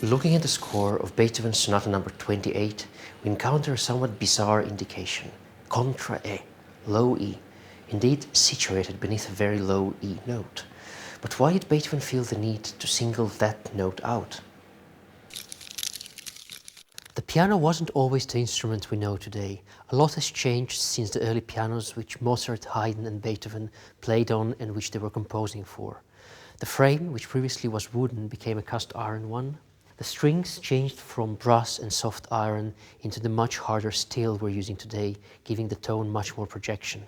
Looking at the score of Beethoven's Sonata number 28, we encounter a somewhat bizarre indication. Contra E, low E, indeed situated beneath a very low E note. But why did Beethoven feel the need to single that note out? The piano wasn't always the instrument we know today. A lot has changed since the early pianos which Mozart, Haydn and Beethoven played on and which they were composing for. The frame, which previously was wooden, became a cast iron one. The strings changed from brass and soft iron into the much harder steel we're using today, giving the tone much more projection.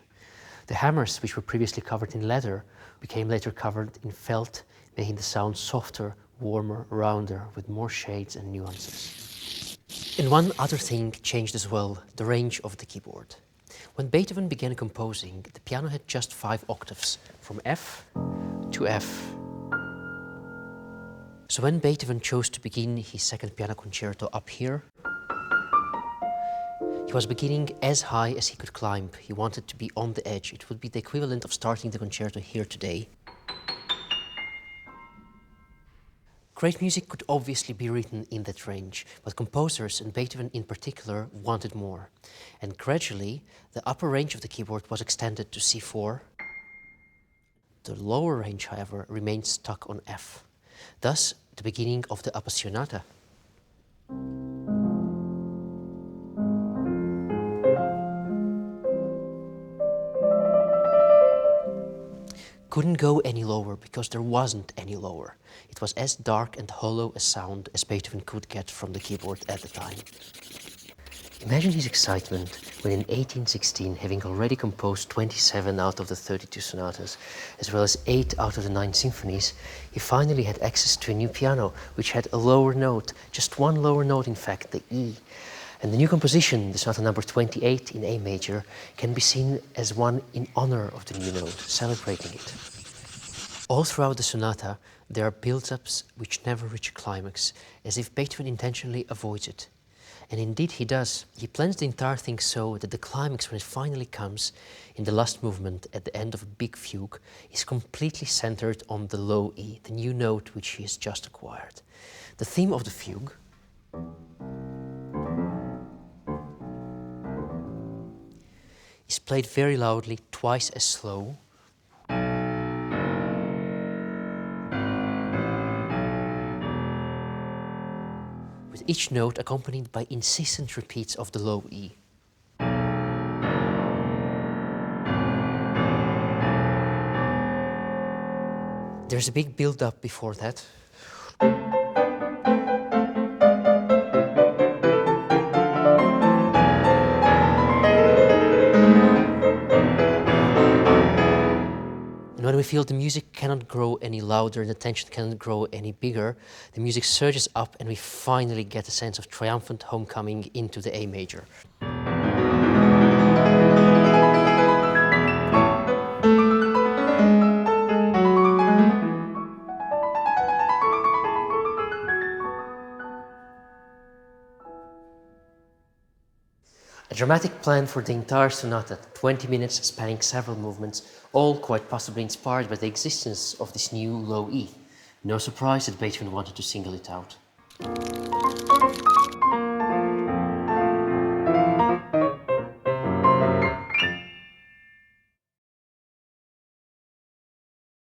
The hammers, which were previously covered in leather, became later covered in felt, making the sound softer, warmer, rounder, with more shades and nuances. And one other thing changed as well, the range of the keyboard. When Beethoven began composing, the piano had just 5 octaves, from F to F. So when Beethoven chose to begin his second piano concerto up here, he was beginning as high as he could climb. He wanted to be on the edge. It would be the equivalent of starting the concerto here today. Great music could obviously be written in that range, but composers, and Beethoven in particular, wanted more. And gradually, the upper range of the keyboard was extended to C4. The lower range, however, remained stuck on F. Thus, the beginning of the Appassionata. Couldn't go any lower because there wasn't any lower. It was as dark and hollow a sound as Beethoven could get from the keyboard at the time. Imagine his excitement when in 1816, having already composed 27 out of the 32 sonatas, as well as 8 out of the 9 symphonies, he finally had access to a new piano, which had a lower note, just one lower note in fact, the E. And the new composition, the Sonata number 28 in A major, can be seen as one in honor of the new note, celebrating it. All throughout the sonata, there are build-ups which never reach a climax, as if Beethoven intentionally avoids it. And indeed he does. He plans the entire thing so that the climax, when it finally comes, in the last movement at the end of a big fugue, is completely centered on the low E, the new note which he has just acquired. The theme of the fugue is played very loudly, twice as slow. With each note accompanied by insistent repeats of the low E. There's a big build-up before that. And when we feel the music cannot grow any louder and the tension cannot grow any bigger, the music surges up and we finally get a sense of triumphant homecoming into the A major. A dramatic plan for the entire sonata, 20 minutes spanning several movements, all quite possibly inspired by the existence of this new low E. No surprise that Beethoven wanted to single it out.